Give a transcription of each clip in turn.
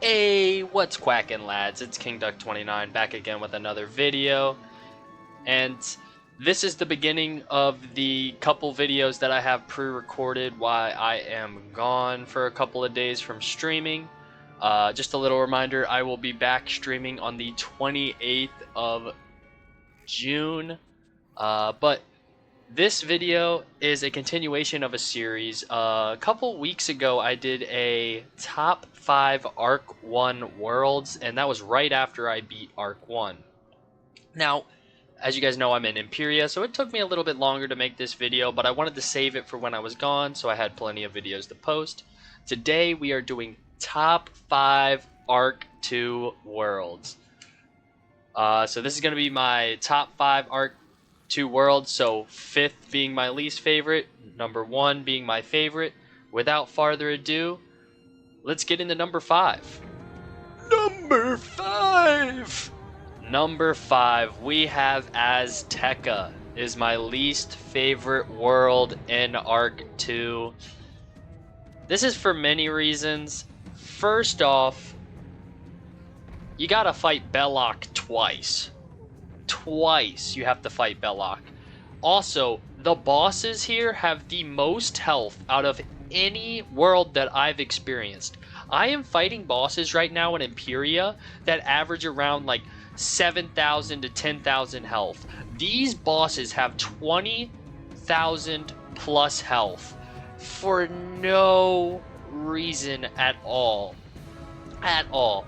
Hey, what's quackin', lads? It's KingDuck29 back again with another video, and this is the beginning of the couple videos that I have pre-recorded while I am gone for a couple of days from streaming. Just a little reminder, I will be back streaming on the 28th of June, but this video is a continuation of a series. A couple weeks ago, I did a top 5 Arc 1 worlds, and that was right after I beat Arc 1. Now, as you guys know, I'm in Imperia, so it took me a little bit longer to make this video, but I wanted to save it for when I was gone, so I had plenty of videos to post. Today, we are doing top 5 Arc 2 worlds. So this is going to be my top 5 Arc 2 worlds, so 5th being my least favorite, number 1 being my favorite. Without farther ado, let's get into number 5. Number 5! Number 5, we have Azteca, is my least favorite world in Arc 2. This is for many reasons. First off, you gotta fight Belloc twice. Twice you have to fight Belloc. Also, the bosses here have the most health out of any world that I've experienced. I am fighting bosses right now in Imperia that average around like 7,000 to 10,000 health. These bosses have 20,000 plus health for no reason at all. At all.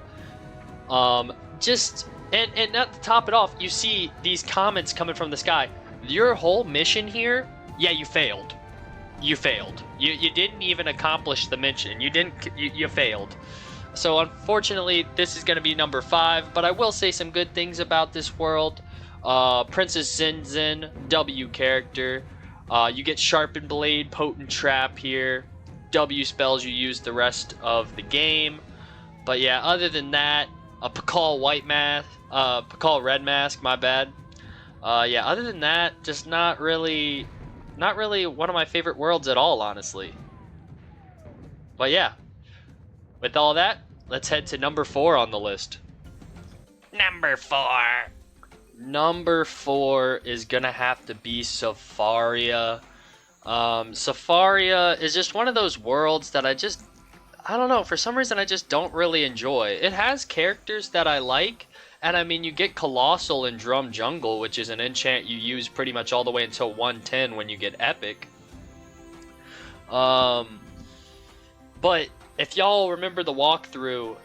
And not to top it off, you see these comments coming from this guy. Your whole mission here, yeah, you failed. You failed. You didn't even accomplish the mission. You failed. So unfortunately, this is going to be number 5, but I will say some good things about this world. Princess Zinzin, W character. You get Sharpened Blade, Potent Trap here. W spells you use the rest of the game. But yeah, other than that, a Pakal Red Mask, my bad. Yeah, other than that, just not really one of my favorite worlds at all, honestly. But yeah, with all that, let's head to number 4 on the list. Number 4. Number 4 is gonna have to be Safaria. Safaria is just one of those worlds that I don't know, for some reason I just don't really enjoy. It has characters that I like, and I mean, you get Colossal in Drum Jungle, which is an enchant you use pretty much all the way until 110 when you get Epic. But if y'all remember the walkthrough,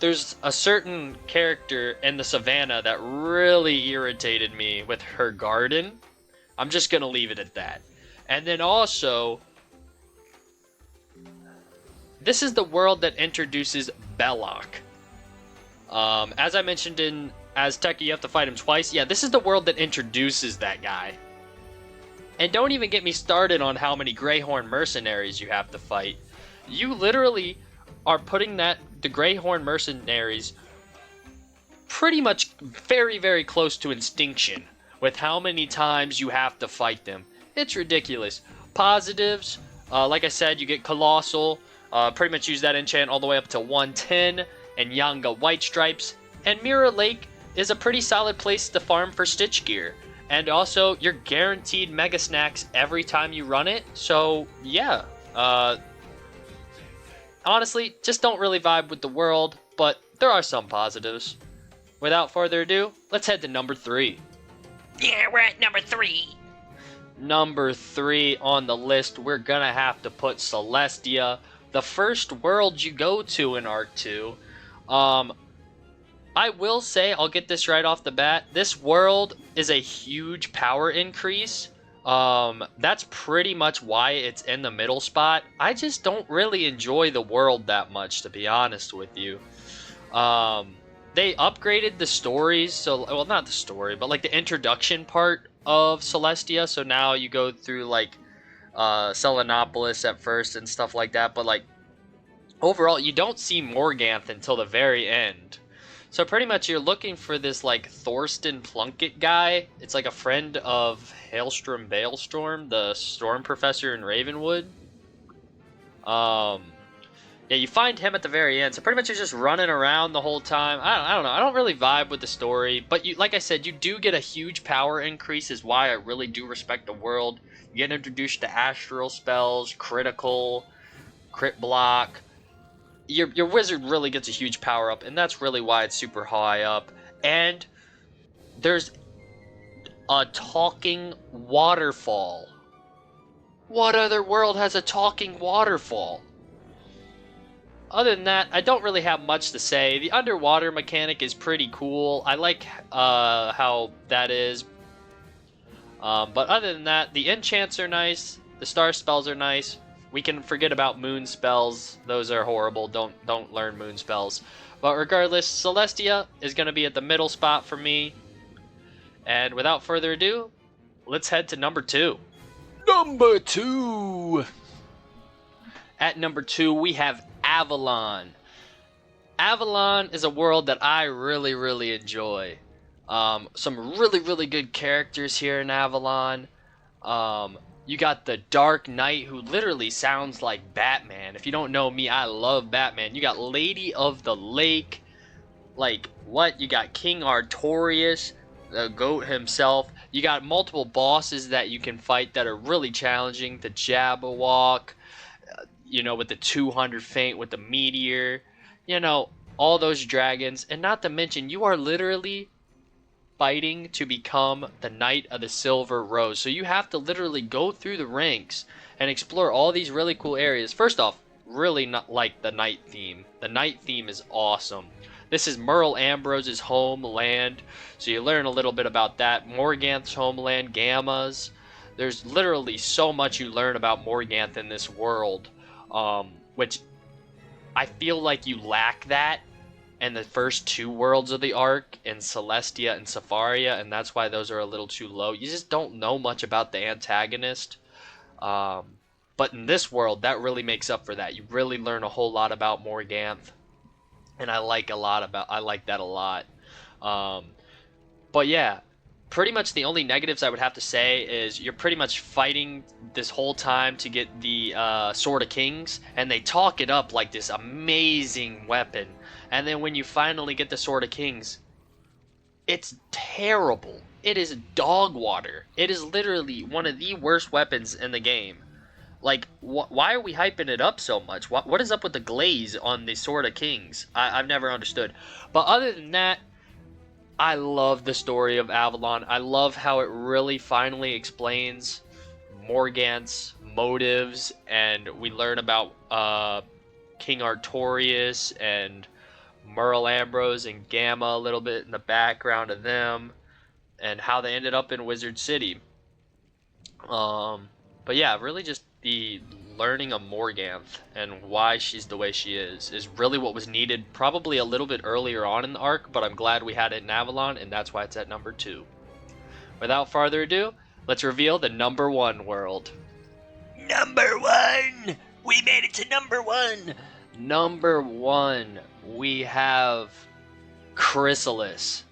there's a certain character in the Savannah that really irritated me with her garden. I'm just gonna leave it at that. And then also, this is the world that introduces Belloc. As I mentioned in Azteca, you have to fight him twice. Yeah, this is the world that introduces that guy. And don't even get me started on how many Greyhorn mercenaries you have to fight. You literally are putting the Greyhorn mercenaries pretty much very, very close to extinction with how many times you have to fight them. It's ridiculous. Positives, like I said, you get Colossal. Pretty much use that enchant all the way up to 110, and Yanga White Stripes. And Mirror Lake is a pretty solid place to farm for Stitch Gear. And also, you're guaranteed Mega Snacks every time you run it. So, yeah. Honestly, just don't really vibe with the world, but there are some positives. Without further ado, let's head to number 3. Yeah, we're at number 3. Number 3 on the list, we're gonna have to put Celestia. The first world you go to in Arc 2. I will say, I'll get this right off the bat, this world is a huge power increase. That's pretty much why it's in the middle spot. I just don't really enjoy the world that much, to be honest with you. They upgraded the stories, so, well, not the story, but like the introduction part of Celestia, so now you go through like Selenopolis at first and stuff like that, but like overall you don't see Morganth until the very end. So pretty much you're looking for this like Thorsten Plunkett guy. It's like a friend of Hailstrom Balestorm, the storm professor in Ravenwood. Yeah, you find him at the very end, so pretty much you're just running around the whole time. I don't know. I don't really vibe with the story, but you, like I said, you do get a huge power increase, is why I really do respect the world. You get introduced to astral spells, critical, crit block. Your wizard really gets a huge power up, and that's really why it's super high up. And there's a talking waterfall. What other world has a talking waterfall? Other than that, I don't really have much to say. The underwater mechanic is pretty cool. I like how that is. But other than that, the enchants are nice. The star spells are nice. We can forget about moon spells. Those are horrible. Don't learn moon spells. But regardless, Celestia is going to be at the middle spot for me. And without further ado, let's head to number 2. Number 2! At number 2, we have Avalon. Avalon is a world that I really, really enjoy. Some really, really good characters here in Avalon. You got the Dark Knight, who literally sounds like Batman. If you don't know me, I love Batman. You got Lady of the Lake. Like, what? You got King Artorias, the GOAT himself. You got multiple bosses that you can fight that are really challenging. The Jabberwock, with the 200 feint, with the meteor, all those dragons. And not to mention, you are literally fighting to become the Knight of the Silver Rose. So you have to literally go through the ranks and explore all these really cool areas. First off, really not like the Knight theme. The Knight theme is awesome. This is Merle Ambrose's homeland, so you learn a little bit about that. Morganth's homeland, Gamma's. There's literally so much you learn about Morganth in this world, which I feel like you lack that in the first 2 worlds of the arc, in Celestia and Sepharia, and that's why those are a little too low. You just don't know much about the antagonist. But in this world, that really makes up for that. You really learn a whole lot about Morganth, and I like that a lot. But yeah, pretty much the only negatives I would have to say is you're pretty much fighting this whole time to get the Sword of Kings, and they talk it up like this amazing weapon. And then when you finally get the Sword of Kings, it's terrible. It is dog water. It is literally one of the worst weapons in the game. Like, why are we hyping it up so much? What is up with the glaze on the Sword of Kings? I've never understood. But other than that, I love the story of Avalon. I love how it really finally explains Morganth's motives, and we learn about King Artorias and Merle Ambrose and Gamma a little bit in the background of them, and how they ended up in Wizard City. But yeah, really just the learning of Morganth and why she's the way she is really what was needed, probably a little bit earlier on in the arc, but I'm glad we had it in Avalon, and that's why it's at number 2. Without further ado, let's reveal the number 1 world. Number 1! We made it to number 1! Number 1, we have Chrysalis.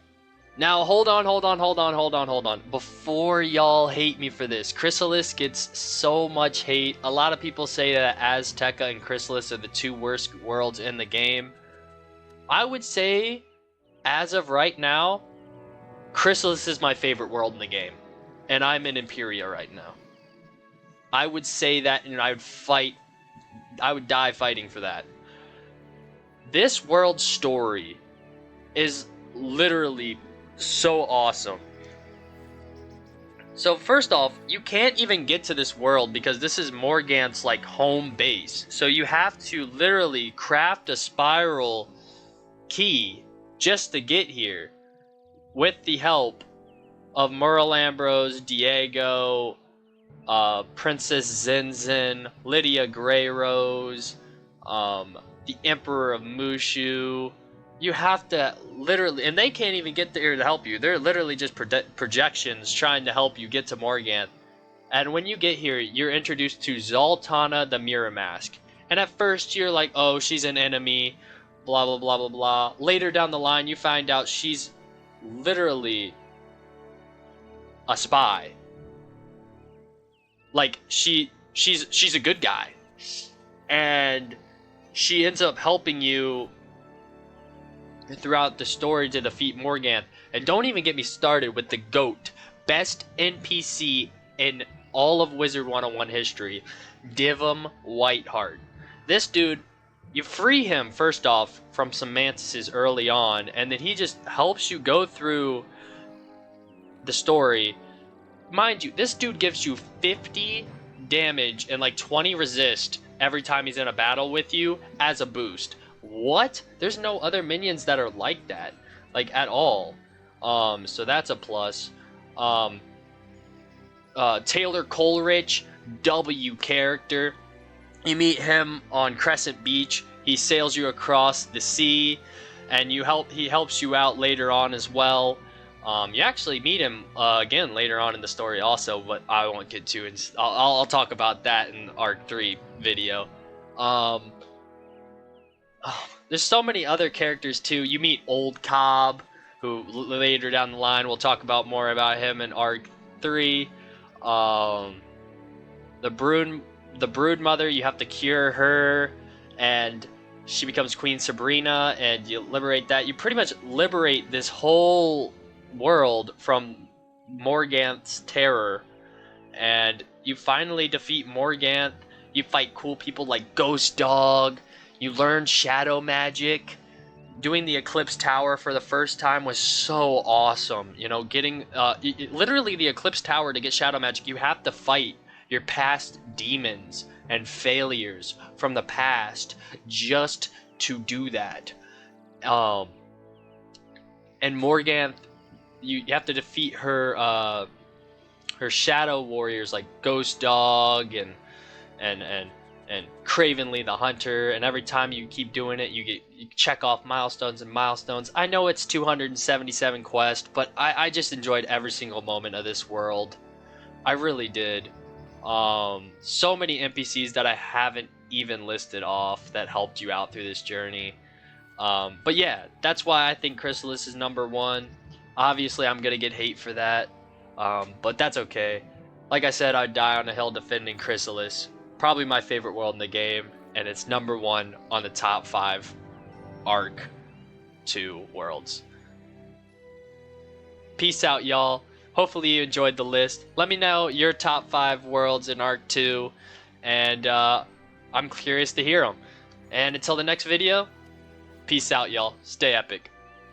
Now, hold on. Before y'all hate me for this, Chrysalis gets so much hate. A lot of people say that Azteca and Chrysalis are the 2 worst worlds in the game. I would say, as of right now, Chrysalis is my favorite world in the game. And I'm in Imperia right now. I would say that, and I would die fighting for that. This world's story is literally so awesome. So first off, you can't even get to this world because this is Morganth's like home base. So you have to literally craft a spiral key just to get here, with the help of Merle Ambrose, Diego, Princess Zinzin, Lydia Greyrose, the Emperor of Mushu. You have to literally, and they can't even get there to help you. They're literally just projections trying to help you get to Morganth. And when you get here, you're introduced to Zoltana the Mirror Mask. And at first, you're like, oh, she's an enemy, blah, blah, blah, blah, blah. Later down the line, you find out she's literally a spy. Like, she's a good guy. And she ends up helping you throughout the story to defeat Morganth. And don't even get me started with the GOAT, best NPC in all of Wizard 101 history, Divum Whiteheart. This dude, you free him first off from some mantises early on, and then he just helps you go through the story. Mind you, this dude gives you 50 damage and like 20 resist every time he's in a battle with you as a boost. What? There's no other minions that are like that, like at all. So that's a plus. Taylor Coleridge, W character. You meet him on Crescent Beach. He sails you across the sea, and he helps you out later on as well. You actually meet him again later on in the story also, but I won't get to it. I'll talk about that in Arc 3 video. There's so many other characters too. You meet Old Cobb, who later down the line we'll talk about more about him in Arc 3. The Brood Mother, you have to cure her, and she becomes Queen Sabrina, and you liberate that. You pretty much liberate this whole world from Morganth's terror, and you finally defeat Morganth. You fight cool people like Ghost Dog. You learn shadow magic. Doing the Eclipse Tower for the first time was so awesome. You know, getting literally the Eclipse Tower to get shadow magic, you have to fight your past demons and failures from the past just to do that. And Morganth, you have to defeat her shadow warriors like Ghost Dog and Cravenly the Hunter, and every time you keep doing it, you check off milestones and milestones. I know it's 277 quests, but I just enjoyed every single moment of this world. I really did. So many NPCs that I haven't even listed off that helped you out through this journey. But yeah, that's why I think Chrysalis is number one. Obviously, I'm gonna get hate for that, but that's okay. Like I said, I'd die on a hill defending Chrysalis. Probably my favorite world in the game, and it's number one on the top 5 Arc 2 worlds. Peace out, y'all. Hopefully you enjoyed the list. Let me know your top 5 worlds in Arc 2, and I'm curious to hear them. And until the next video, peace out, y'all. Stay epic.